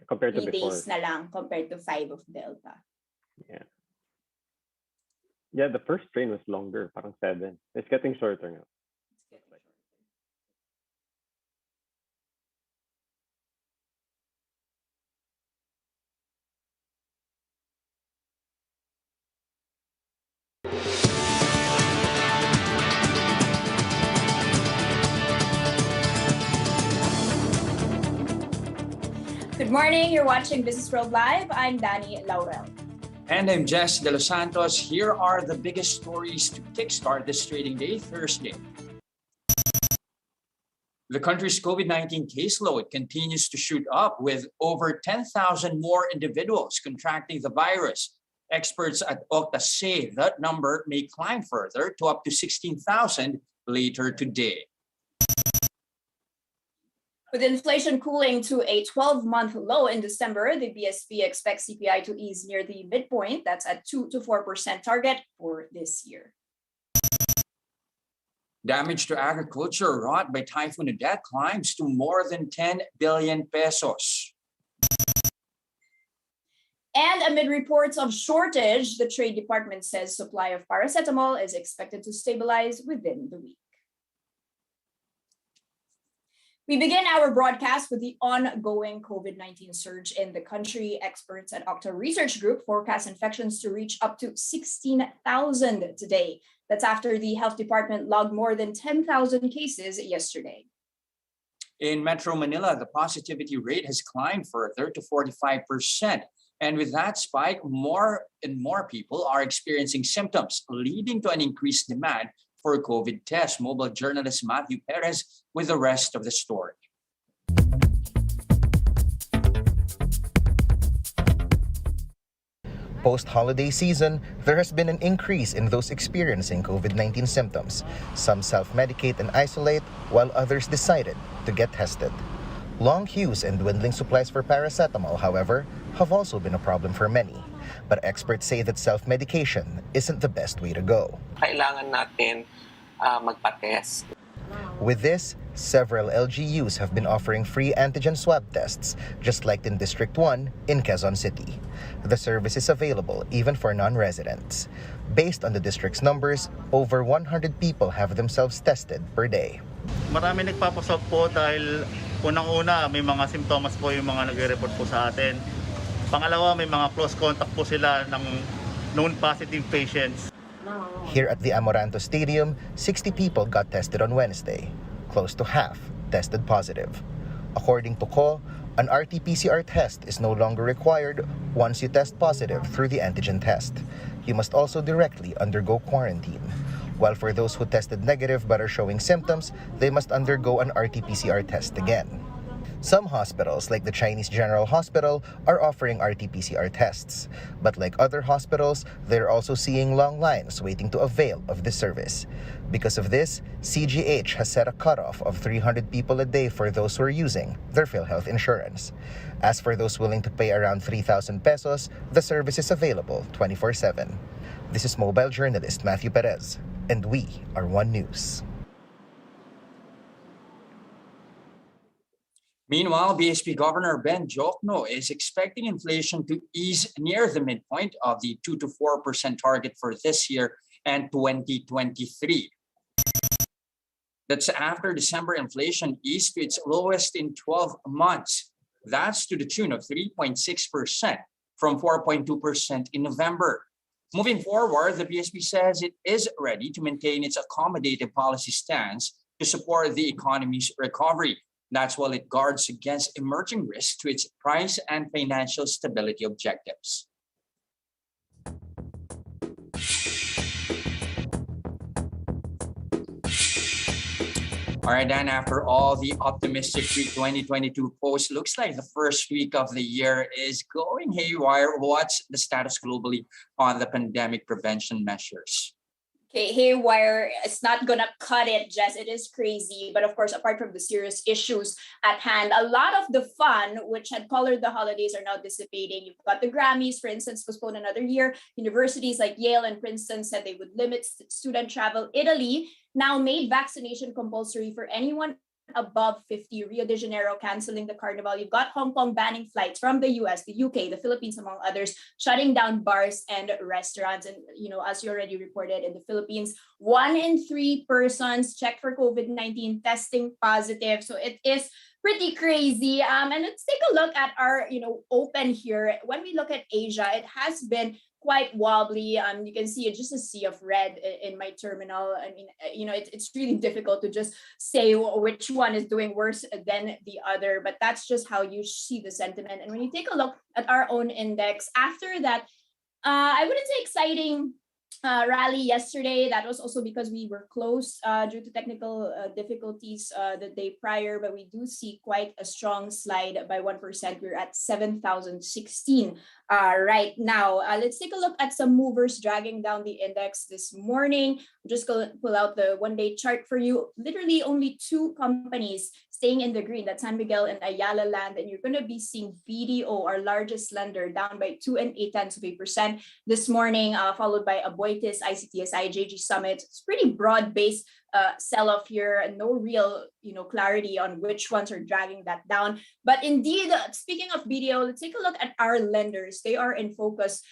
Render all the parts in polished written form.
compared to 3 before. days na lang compared to 5 of Delta. Yeah. Yeah, the first train was longer, parang 7. It's getting shorter now. Good morning, you're watching Businessworld Live. I'm Danny Laurel. And I'm Jess De Los Santos. Here are the biggest stories to kickstart this trading day, Thursday. The country's COVID-19 caseload continues to shoot up with over 10,000 more individuals contracting the virus. Experts at Octa say that number may climb further to up to 16,000 later today. With inflation cooling to a 12-month low in December, the BSP expects CPI to ease near the midpoint. That's at 2 to 4% target for this year. Damage to agriculture wrought by Typhoon Odette climbs to more than 10 billion pesos. And amid reports of shortage, the Trade Department says supply of paracetamol is expected to stabilize within the week. We begin our broadcast with the ongoing COVID-19 surge in the country. Experts at Octa Research Group forecast infections to reach up to 16,000 today. That's after the health department logged more than 10,000 cases yesterday. In Metro Manila, the positivity rate has climbed further to 45%. And with that spike, more and more people are experiencing symptoms, leading to an increased demand for COVID tests. Mobile journalist Matthew Perez with the rest of the story. Post-holiday season, there has been an increase in those experiencing COVID-19 symptoms. Some self-medicate and isolate, while others decided to get tested. Long queues and dwindling supplies for paracetamol, however, have also been a problem for many. But experts say that self-medication isn't the best way to go. Kailangan natin magpa-test. With this, several LGUs have been offering free antigen swab tests, just like in District 1 in Quezon City. The service is available even for non-residents. Based on the district's numbers, over 100 people have themselves tested per day. Marami nagpapasok po dahil unang-una may mga simptomas po yung mga nagre-report po sa atin. Pangalawa, may mga close contact po sila ng known positive patients. Here at the Amoranto Stadium, 60 people got tested on Wednesday. Close to half tested positive. According to Co, an RT-PCR test is no longer required once you test positive through the antigen test. You must also directly undergo quarantine. While for those who tested negative but are showing symptoms, they must undergo an RT-PCR test again. Some hospitals, like the Chinese General Hospital, are offering RT-PCR tests. But like other hospitals, they're also seeing long lines waiting to avail of this service. Because of this, CGH has set a cutoff of 300 people a day for those who are using their PhilHealth insurance. As for those willing to pay around 3,000 pesos, the service is available 24/7. This is mobile journalist Matthew Perez, and we are One News. Meanwhile, BSP Governor Ben Jokno is expecting inflation to ease near the midpoint of the 2 to 4% target for this year and 2023. That's after December inflation eased to its lowest in 12 months. That's to the tune of 3.6% from 4.2% in November. Moving forward, the BSP says it is ready to maintain its accommodative policy stance to support the economy's recovery. That's while it guards against emerging risks to its price and financial stability objectives. All right, Dan, after all the optimistic pre-2022 posts, looks like the first week of the year is going haywire. What's the status globally on the pandemic prevention measures? Okay, haywire, it's not gonna cut it, Jess. It is crazy. But of course, apart from the serious issues at hand, a lot of the fun, which had colored the holidays, are now dissipating. You've got the Grammys, for instance, postponed another year. Universities like Yale and Princeton said they would limit student travel. Italy now made vaccination compulsory for anyone above 50. Rio de Janeiro canceling the carnival. You've got Hong Kong banning flights from the US, the UK, the Philippines, among others, shutting down bars and restaurants. And, as you already reported, in the Philippines, 1 in 3 persons checked for COVID-19 testing positive. So it is pretty crazy. And let's take a look at our, open here. When we look at Asia, it has been quite wobbly. You can see it just a sea of red in my terminal. I mean, it's really difficult to just say which one is doing worse than the other, but that's just how you see the sentiment. And when you take a look at our own index, after that, I wouldn't say exciting rally yesterday. That was also because we were closed due to technical difficulties the day prior, but we do see quite a strong slide by 1%. We're at 7,016 right now. Let's take a look at some movers dragging down the index this morning. I'm just going to pull out the one-day chart for you. Literally only 2 companies staying in the green. That's San Miguel and Ayala Land. And you're going to be seeing BDO, our largest lender, down by 2 8/10% this morning, followed by Aboitiz, ICTSI, JG Summit. It's pretty broad-based sell-off here. No real, clarity on which ones are dragging that down. But indeed, speaking of BDO, let's take a look at our lenders. They are in focus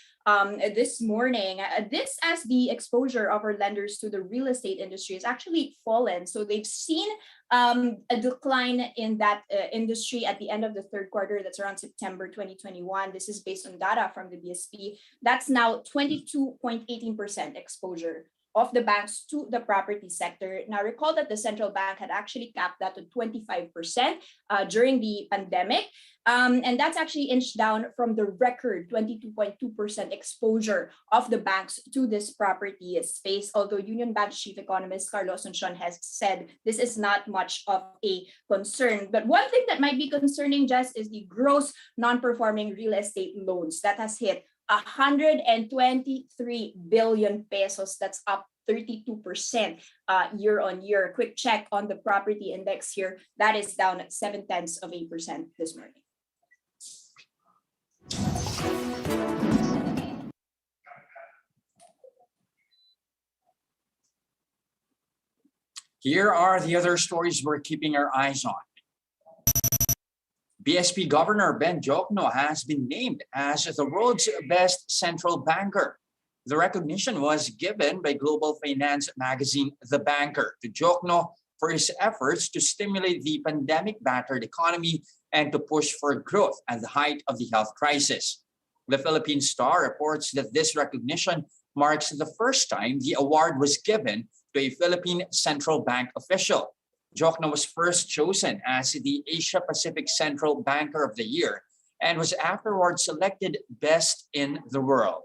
this morning. This as the exposure of our lenders to the real estate industry has actually fallen. So they've seen a decline in that industry at the end of the third quarter. That's around September 2021. This is based on data from the BSP. That's now 22.18% exposure of the banks to the property sector. Now, recall that the central bank had actually capped that to 25% during the pandemic. And that's actually inched down from the record 22.2% exposure of the banks to this property space. Although Union Bank's chief economist Carlos Asuncion has said this is not much of a concern. But one thing that might be concerning, Jess, is the gross non-performing real estate loans that has hit 123 billion pesos. That's up 32% year on year. Quick check on the property index here. That is down at 0.7% this morning. Here are the other stories we're keeping our eyes on. BSP Governor Ben Jokno has been named as the world's best central banker. The recognition was given by global finance magazine The Banker to Jokno for his efforts to stimulate the pandemic-battered economy and to push for growth at the height of the health crisis. The Philippine Star reports that this recognition marks the first time the award was given to a Philippine central bank official. Jokno was first chosen as the Asia Pacific Central Banker of the Year and was afterwards selected best in the world.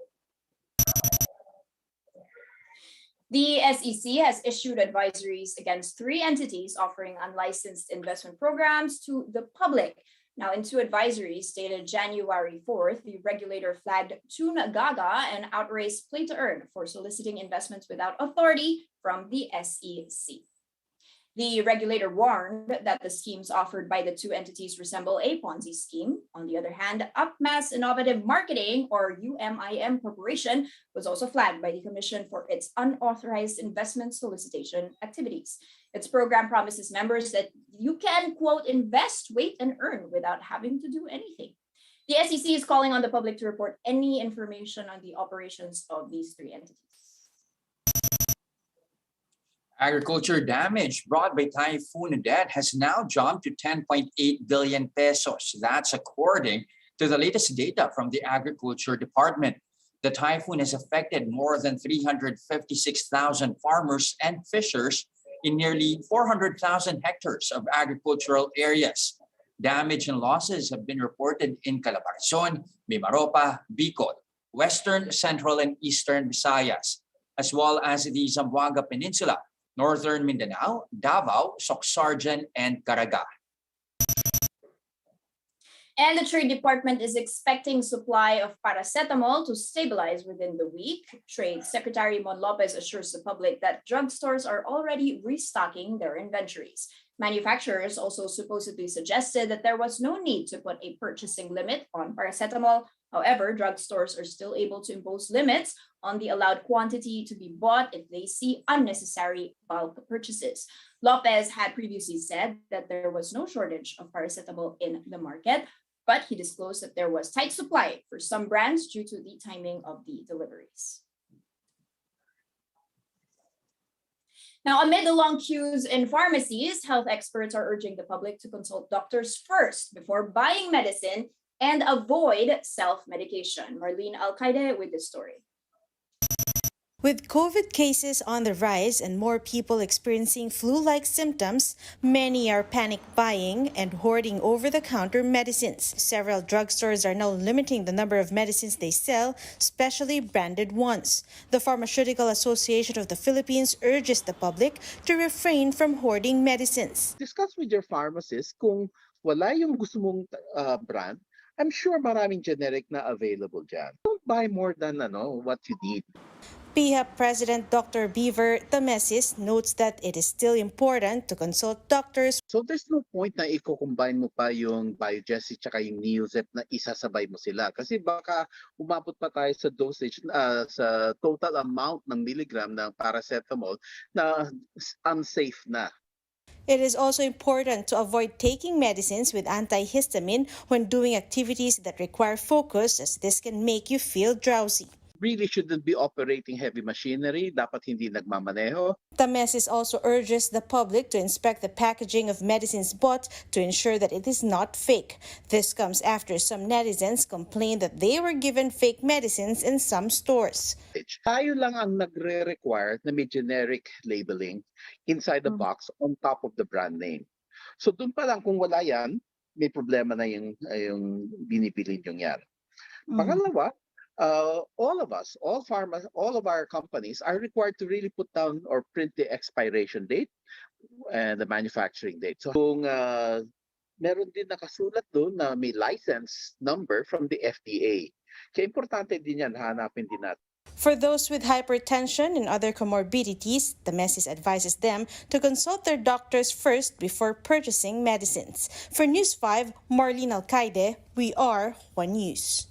The SEC has issued advisories against 3 entities offering unlicensed investment programs to the public. Now, in 2 advisories dated January 4th, the regulator flagged Tune Gaga and Outrace Play to Earn for soliciting investments without authority from the SEC. The regulator warned that the schemes offered by the 2 entities resemble a Ponzi scheme. On the other hand, Upmass Innovative Marketing, or UMIM Corporation, was also flagged by the Commission for its unauthorized investment solicitation activities. Its program promises members that you can, quote, invest, wait, and earn without having to do anything. The SEC is calling on the public to report any information on the operations of these 3 entities. Agriculture damage brought by Typhoon Odette has now jumped to 10.8 billion pesos. That's according to the latest data from the Agriculture Department. The typhoon has affected more than 356,000 farmers and fishers in nearly 400,000 hectares of agricultural areas. Damage and losses have been reported in Calabarzon, Mimaropa, Bicol, Western, Central, and Eastern Visayas, as well as the Zamboanga Peninsula, Northern Mindanao, Davao, Soxargen, and Caraga. And the Trade Department is expecting supply of paracetamol to stabilize within the week. Trade Secretary Mon Lopez assures the public that drugstores are already restocking their inventories. Manufacturers also supposedly suggested that there was no need to put a purchasing limit on paracetamol. However, drugstores are still able to impose limits on the allowed quantity to be bought if they see unnecessary bulk purchases. Lopez had previously said that there was no shortage of paracetamol in the market, but he disclosed that there was tight supply for some brands due to the timing of the deliveries. Now, amid the long queues in pharmacies, health experts are urging the public to consult doctors first before buying medicine and avoid self-medication. Marlene Alcaide with this story. With COVID cases on the rise and more people experiencing flu-like symptoms, many are panic buying and hoarding over-the-counter medicines. Several drugstores are now limiting the number of medicines they sell, especially branded ones. The Pharmaceutical Association of the Philippines urges the public to refrain from hoarding medicines. Discuss with your pharmacist kung wala yung gusto mong brand. I'm sure maraming generic na available dyan. Don't buy more than what you need. PHAP President Dr. Beaver Tamesis notes that it is still important to consult doctors. So there's no point na i-combine mo pa yung Biogesic at yung Neozep na isasabay mo sila. Kasi baka umabot pa tayo sa dosage, sa total amount ng milligram ng paracetamol na unsafe na. It is also important to avoid taking medicines with antihistamine when doing activities that require focus, as this can make you feel drowsy. Really shouldn't be operating heavy machinery. Dapat hindi nagmamaneho. Tamesis also urges the public to inspect the packaging of medicines bought to ensure that it is not fake. This comes after some netizens complained that they were given fake medicines in some stores. Tayo lang ang nagre-require na may generic labeling inside the box on top of the brand name. So dun pa lang kung wala yan, may problema na yung binibili nyo yan. Pangalawa, all of us, all of our companies are required to really put down or print the expiration date and the manufacturing date. So kung meron din nakasulat doon na may license number from the FDA. Kaya importante din yan, hanapin din natin. For those with hypertension and other comorbidities, the message advises them to consult their doctors first before purchasing medicines. For News 5, Marlene Alcaide, we are One News.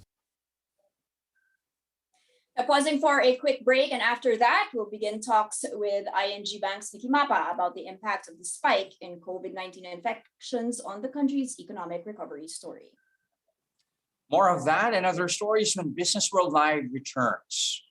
Pausing for a quick break, and after that, we'll begin talks with ING Bank's Nikki Mapa about the impact of the spike in COVID-19 infections on the country's economic recovery story. More of that and other stories when Businessworld Live returns.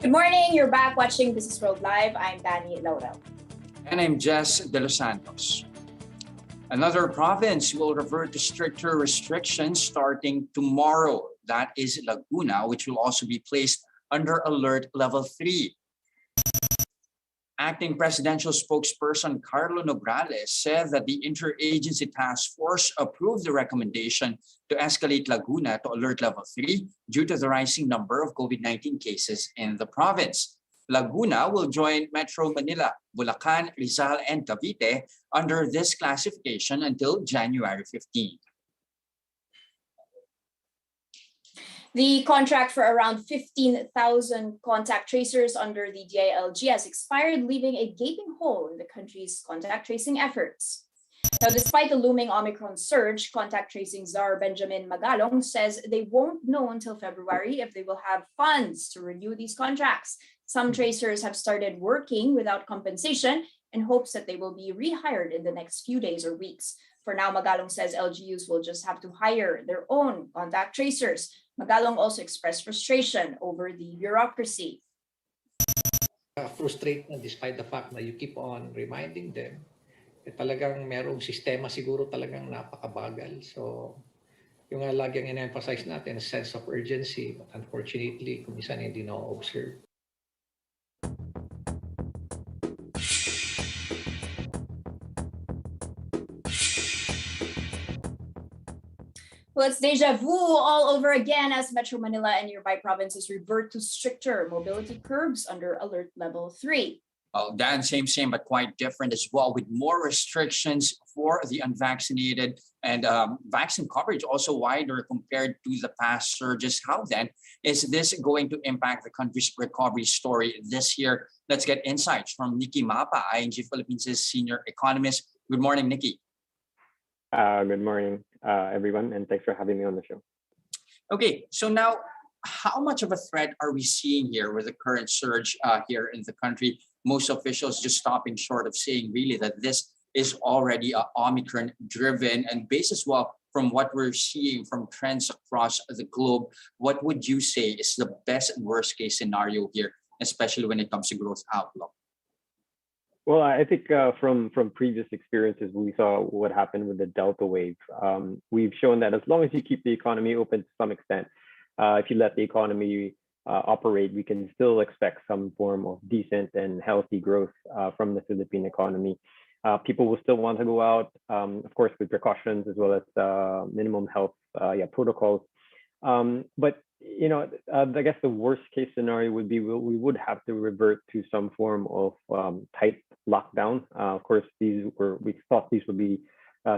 Good morning. You're back watching Businessworld Live. I'm Danny Laurel. And I'm Jess De Los Santos. Another province will revert to stricter restrictions starting tomorrow. That is Laguna, which will also be placed under Alert Level 3. Acting presidential spokesperson Carlo Nograles said that the interagency task force approved the recommendation to escalate Laguna to Alert Level 3 due to the rising number of COVID-19 cases in the province. Laguna will join Metro Manila, Bulacan, Rizal, and Cavite under this classification until January 15. The contract for around 15,000 contact tracers under the DILG has expired, leaving a gaping hole in the country's contact tracing efforts. Now, despite the looming Omicron surge, contact tracing czar Benjamin Magalong says they won't know until February if they will have funds to renew these contracts. Some tracers have started working without compensation in hopes that they will be rehired in the next few days or weeks. For now, Magalong says LGUs will just have to hire their own contact tracers. Magalong also expressed frustration over the bureaucracy. Frustrated despite the fact that you keep on reminding them, talagang merong sistema siguro talagang napakabagal. So, yung lagi ang in-emphasize natin, a sense of urgency, but unfortunately, kung minsan hindi na-observe. Well, it's deja vu all over again as Metro Manila and nearby provinces revert to stricter mobility curbs under Alert Level 3. Well, Dan, same, but quite different as well, with more restrictions for the unvaccinated and vaccine coverage also wider compared to the past surges. How then is this going to impact the country's recovery story this year? Let's get insights from Nikki Mapa, ING Philippines' senior economist. Good morning, Nikki. Good morning, everyone, and thanks for having me on the show. Okay, so now, how much of a threat are we seeing here with the current surge here in the country? Most officials just stopping short of saying really that this is already Omicron driven, and based as well from what we're seeing from trends across the globe, what would you say is the best and worst case scenario here, especially when it comes to growth outlook? Well, I think from previous experiences, we saw what happened with the Delta wave. We've shown that as long as you keep the economy open to some extent, if you let the economy operate, we can still expect some form of decent and healthy growth from the Philippine economy. People will still want to go out, of course, with precautions as well as minimum health protocols. But I guess the worst case scenario would be we would have to revert to some form of tight lockdown. Of course, we thought these would be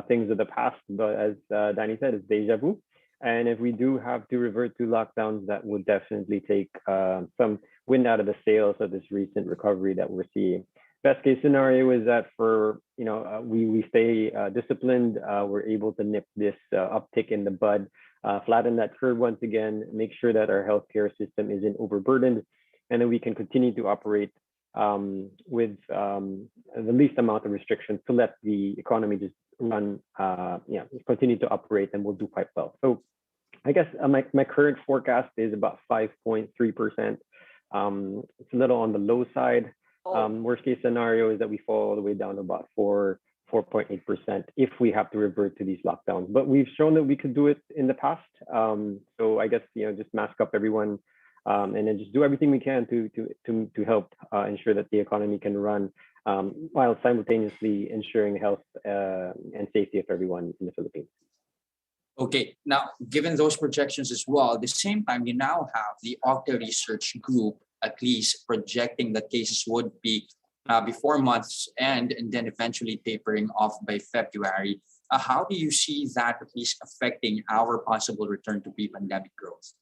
things of the past, but as Danny said, it's deja vu. And if we do have to revert to lockdowns, that would definitely take some wind out of the sails of this recent recovery that we're seeing. Best case scenario is that we stay disciplined. We're able to nip this uptick in the bud, flatten that curve once again, make sure that our healthcare system isn't overburdened, and then we can continue to operate with the least amount of restrictions to let the economy just run, continue to operate, and we'll do quite well. So I guess my current forecast is about 5.3%. It's a little on the low side. Worst case scenario is that we fall all the way down to about 4.8% if we have to revert to these lockdowns. But we've shown that we could do it in the past. So I guess just mask up everyone and then just do everything we can to help ensure that the economy can run while simultaneously ensuring health and safety of everyone in the Philippines. Okay, now given those projections as well, at the same time, you now have the Octa Research Group at least projecting that cases would be before month's end and then eventually tapering off by February. How do you see that at least affecting our possible return to pre-pandemic growth?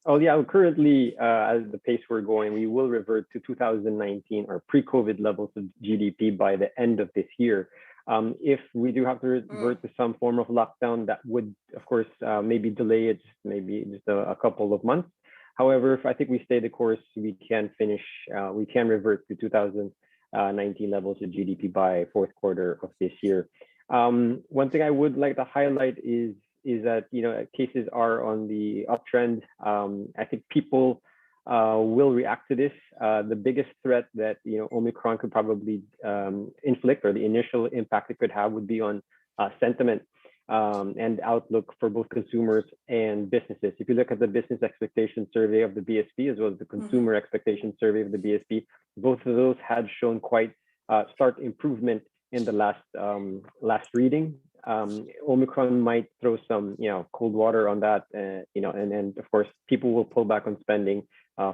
Oh yeah, currently as the pace we're going, we will revert to 2019 or pre-COVID levels of GDP by the end of this year. If we do have to revert to some form of lockdown, that would, of course, maybe delay it maybe just a couple of months. However, if I think we stay the course, we can revert to 2019 levels of GDP by fourth quarter of this year. One thing I would like to highlight is that cases are on the uptrend. I think people will react to this. The biggest threat that Omicron could probably inflict, or the initial impact it could have, would be on sentiment and outlook for both consumers and businesses. If you look at the business expectation survey of the BSP as well as the consumer expectation survey of the BSP, both of those had shown quite stark improvement in the last reading. Omicron might throw some cold water on that, and of course people will pull back on spending.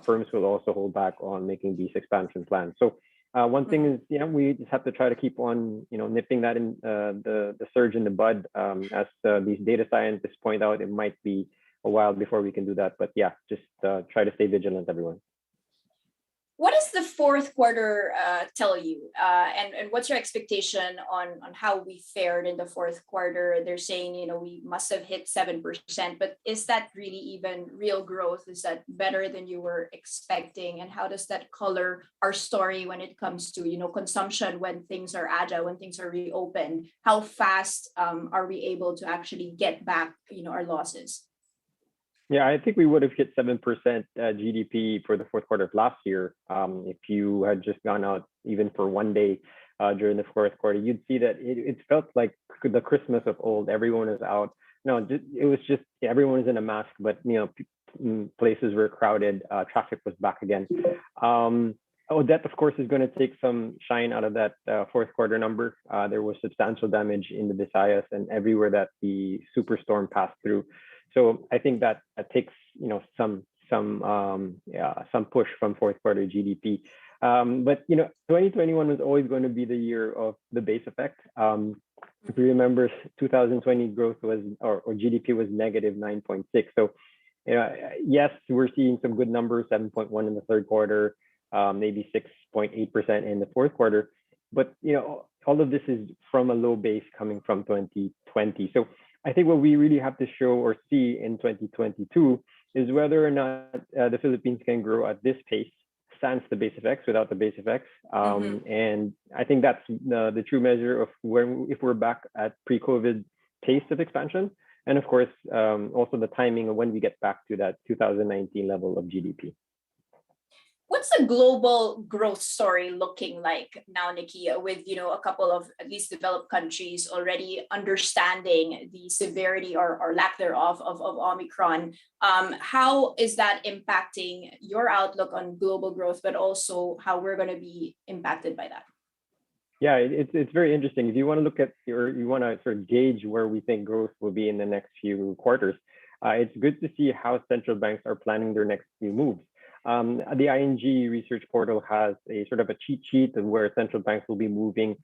Firms will also hold back on making these expansion plans. So one thing is, we just have to try to keep on, nipping that in the surge in the bud. As these data scientists point out, it might be a while before we can do that. But yeah, just try to stay vigilant, everyone. What does the fourth quarter tell you? And what's your expectation on how we fared in the fourth quarter? They're saying, we must have hit 7%, but is that really even real growth? Is that better than you were expecting? And how does that color our story when it comes to, consumption when things are agile, when things are reopened? How fast are we able to actually get back, our losses? Yeah, I think we would have hit 7% GDP for the fourth quarter of last year. If you had just gone out even for one day during the fourth quarter, you'd see that it felt like the Christmas of old. Everyone is out. No, it was just everyone was in a mask, but places were crowded. Traffic was back again. That, of course, is going to take some shine out of that fourth quarter number. There was substantial damage in the Visayas and everywhere that the superstorm passed through. So I think that takes some push from fourth quarter GDP. But 2021 was always going to be the year of the base effect. If you remember, 2020 growth was or GDP was negative 9.6. So yes, we're seeing some good numbers, 7.1 in the third quarter, maybe 6.8% in the fourth quarter. But all of this is from a low base coming from 2020. So I think what we really have to show or see in 2022 is whether or not the Philippines can grow at this pace, sans the base effects, without the base effects. And I think that's the true measure of if we're back at pre-COVID pace of expansion. And of course, also the timing of when we get back to that 2019 level of GDP. What's the global growth story looking like now, Nikki, with a couple of at least developed countries already understanding the severity or lack thereof of Omicron? How is that impacting your outlook on global growth, but also how we're going to be impacted by that? Yeah, it's very interesting. If you want to look at you want to sort of gauge where we think growth will be in the next few quarters, it's good to see how central banks are planning their next few moves. The ING research portal has a sort of a cheat sheet of where central banks will be moving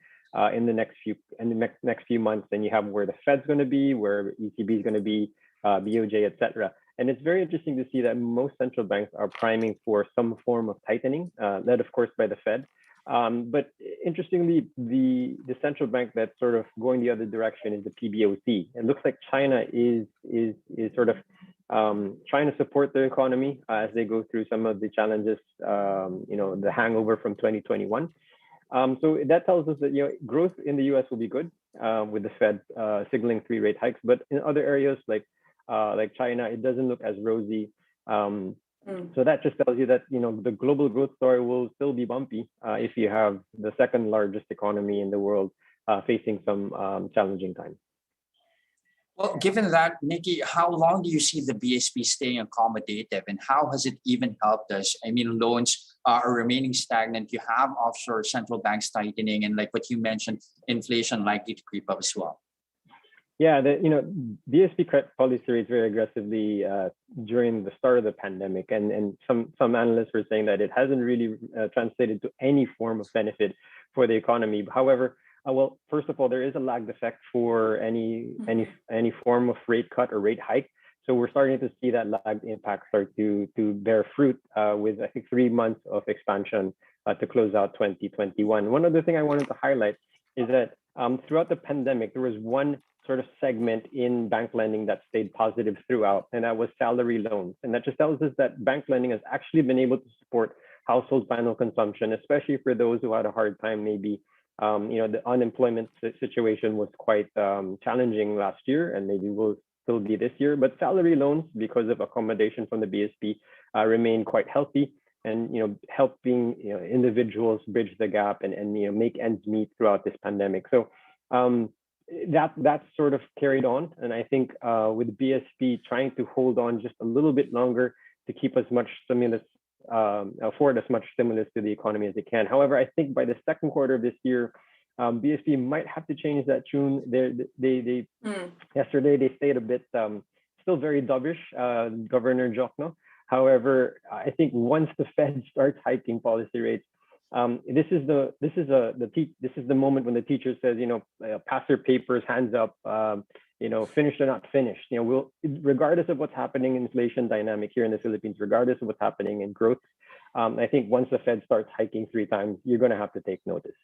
in the next few months. And you have where the Fed's going to be, where ECB is going to be, BOJ, etc. And it's very interesting to see that most central banks are priming for some form of tightening, led of course by the Fed. But interestingly, the central bank that's sort of going the other direction is the PBOC. It looks like China is sort of trying to support their economy as they go through some of the challenges, the hangover from 2021. So that tells us that growth in the U.S. will be good with the Fed signaling 3 rate hikes, but in other areas like China, it doesn't look as rosy. So that just tells you that the global growth story will still be bumpy if you have the second largest economy in the world facing some challenging times. Well, given that, Nikki, how long do you see the BSP staying accommodative, and how has it even helped us? I mean, loans are remaining stagnant. You have offshore central banks tightening, and like what you mentioned, inflation likely to creep up as well. Yeah, BSP credit policy rates very aggressively during the start of the pandemic, and some analysts were saying that it hasn't really translated to any form of benefit for the economy. However, well, first of all, there is a lagged effect for any form of rate cut or rate hike. So we're starting to see that lagged impact start to bear fruit with, I think, 3 months of expansion to close out 2021. One other thing I wanted to highlight is that throughout the pandemic, there was one sort of segment in bank lending that stayed positive throughout, and that was salary loans. And that just tells us that bank lending has actually been able to support household final consumption, especially for those who had a hard time maybe. The unemployment situation was quite challenging last year, and maybe will still be this year. But salary loans, because of accommodation from the BSP, remain quite healthy, and helping individuals bridge the gap and make ends meet throughout this pandemic. So that's sort of carried on, and I think with BSP trying to hold on just a little bit longer to keep as much stimulus, afford as much stimulus to the economy as they can. However, I think by the second quarter of this year, BSP might have to change that tune. They yesterday they stayed a bit still very dovish, Governor Jokno. However, I think once the Fed starts hiking policy rates, this is the moment when the teacher says, pass your papers, hands up, finished or not finished. We'll, regardless of what's happening in inflation dynamic here in the Philippines, regardless of what's happening in growth, I think once the Fed starts hiking 3 times, you're going to have to take notice.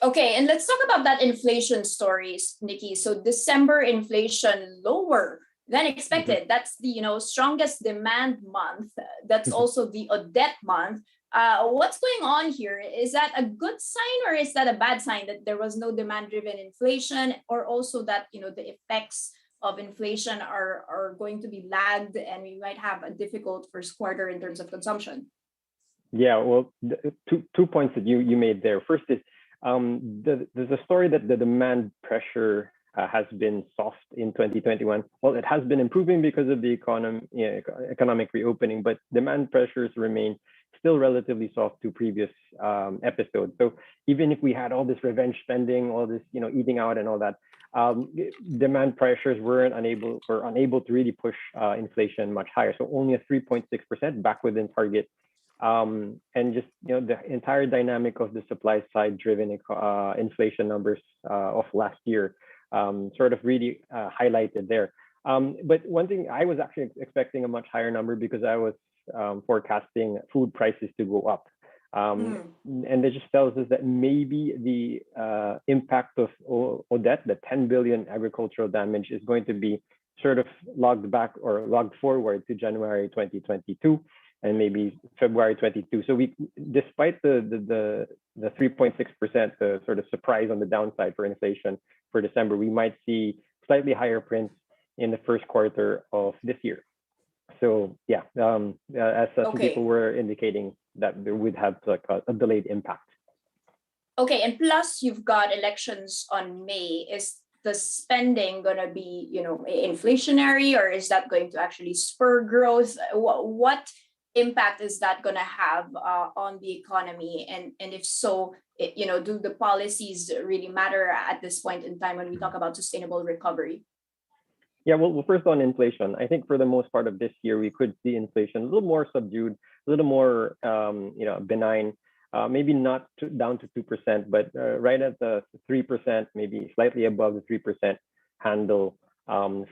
Okay, and let's talk about that inflation stories, Nikki. So December inflation lower than expected. That's the strongest demand month. That's also the Odette month. What's going on here? Is that a good sign or is that a bad sign that there was no demand-driven inflation, or also that the effects of inflation are going to be lagged and we might have a difficult first quarter in terms of consumption? Yeah, well, two points that you made there. First is there's a story that the demand pressure has been soft in 2021. Well, it has been improving because of the economic reopening, but demand pressures remain still relatively soft to previous episodes. So even if we had all this revenge spending, all this eating out and all that, demand pressures were unable to really push inflation much higher. So only a 3.6%, back within target. And just the entire dynamic of the supply side driven inflation numbers of last year sort of really highlighted there. But one thing, I was actually expecting a much higher number because I was forecasting food prices to go up. And it just tells us that maybe the impact of Odette, the 10 billion agricultural damage, is going to be sort of logged back or logged forward to January 2022 and maybe February 22. So we, despite the 3.6%, the sort of surprise on the downside for inflation for December, we might see slightly higher prints in the first quarter of this year. So yeah, as some people were indicating that there would have like a delayed impact. Okay, and plus you've got elections on May. Is the spending going to be, inflationary, or is that going to actually spur growth? What impact is that going to have on the economy? And if so, do the policies really matter at this point in time when we talk about sustainable recovery? Yeah, well, first on inflation, I think for the most part of this year, we could see inflation a little more subdued, a little more, benign, maybe not down to 2%, but right at the 3%, maybe slightly above the 3% handle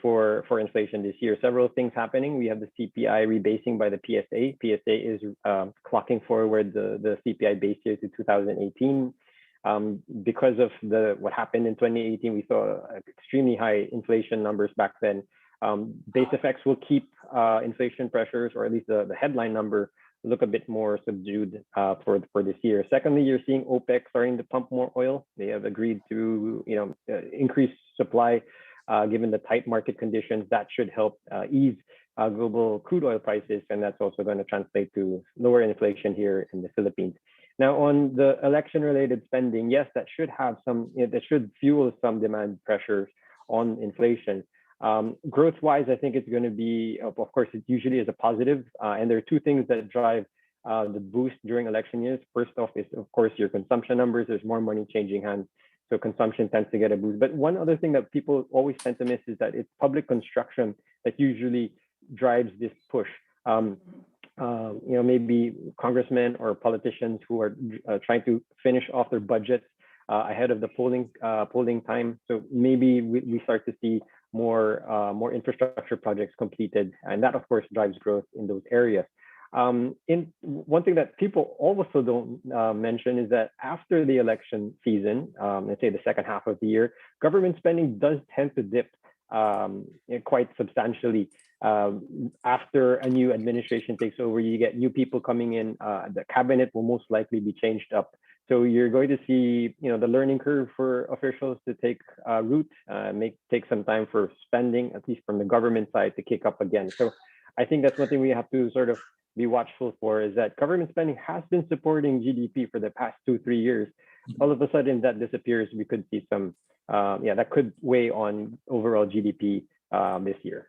for inflation this year. Several things happening. We have the CPI rebasing by the PSA. PSA is clocking forward the CPI base year to 2018. Because of what happened in 2018, we saw extremely high inflation numbers back then. Base effects will keep inflation pressures, or at least the headline number, look a bit more subdued for this year. Secondly, you're seeing OPEC starting to pump more oil. They have agreed to increase supply given the tight market conditions. That should help ease global crude oil prices, and that's also going to translate to lower inflation here in the Philippines. Now, on the election-related spending, yes, that should have that should fuel some demand pressures on inflation. Growth-wise, I think it's going to be, of course, it usually is a positive. And there are two things that drive the boost during election years. First off is, of course, your consumption numbers. There's more money changing hands, so consumption tends to get a boost. But one other thing that people always tend to miss is that it's public construction that usually drives this push. Maybe congressmen or politicians who are trying to finish off their budgets ahead of the polling time. So maybe we start to see more infrastructure projects completed, and that of course drives growth in those areas. In one thing that people also don't mention is that after the election season, let's say the second half of the year, government spending does tend to dip quite substantially. After a new administration takes over, you get new people coming in. The cabinet will most likely be changed up. So you're going to see, the learning curve for officials to take root, take some time for spending, at least from the government side, to kick up again. So I think that's one thing we have to sort of be watchful for, is that government spending has been supporting GDP for the past 2-3 years. All of a sudden that disappears, we could see some, that could weigh on overall GDP this year.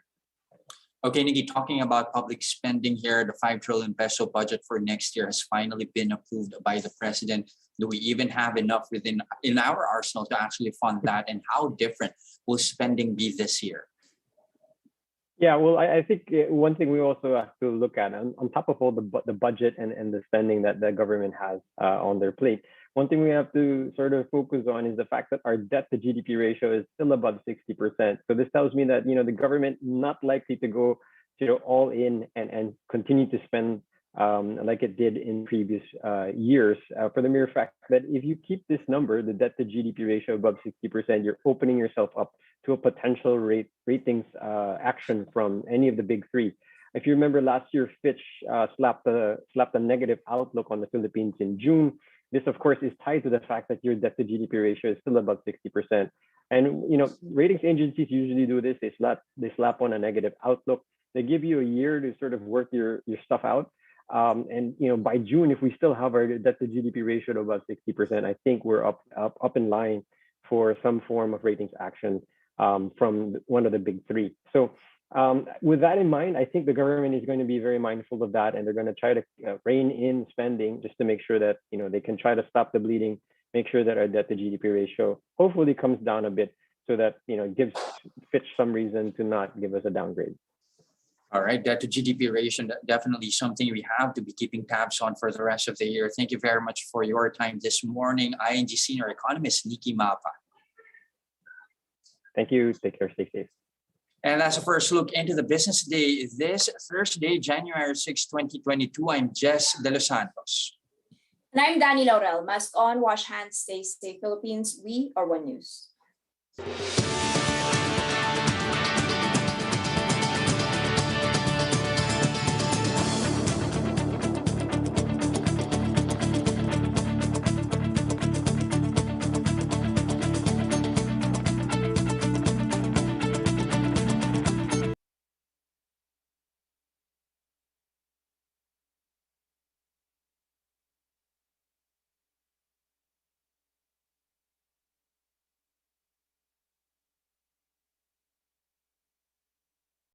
Okay, Nikki, talking about public spending here, the 5 trillion peso budget for next year has finally been approved by the president. Do we even have enough in our arsenal to actually fund that? And how different will spending be this year? Yeah, well, I think one thing we also have to look at, on top of all the budget and the spending that the government has on their plate, one thing we have to sort of focus on is the fact that our debt to GDP ratio is still above 60%. So this tells me that, the government not likely to go, all in and continue to spend like it did in previous years, for the mere fact that if you keep this number, the debt to GDP ratio above 60%, you're opening yourself up to a potential ratings action from any of the big three. If you remember last year, Fitch slapped a negative outlook on the Philippines in June. This, of course, is tied to the fact that your debt to GDP ratio is still above 60%. And ratings agencies usually do this. They slap on a negative outlook. They give you a year to sort of work your stuff out. And by June, if we still have our debt to GDP ratio above 60%, I think we're up in line for some form of ratings action from one of the big three. So with that in mind, I think the government is going to be very mindful of that, and they're going to try to rein in spending just to make sure that they can try to stop the bleeding, make sure that our debt to GDP ratio hopefully comes down a bit, so that gives Fitch some reason to not give us a downgrade. All right, debt to GDP ratio, definitely something we have to be keeping tabs on for the rest of the year. Thank you very much for your time this morning, ING senior economist Nikki Mapa. Thank you. Take care. Stay safe. And that's a first look into the business day this Thursday, January 6, 2022. I'm Jess De Los Santos. And I'm Danny Laurel. Mask on, wash hands, stay safe, Philippines. We are One News.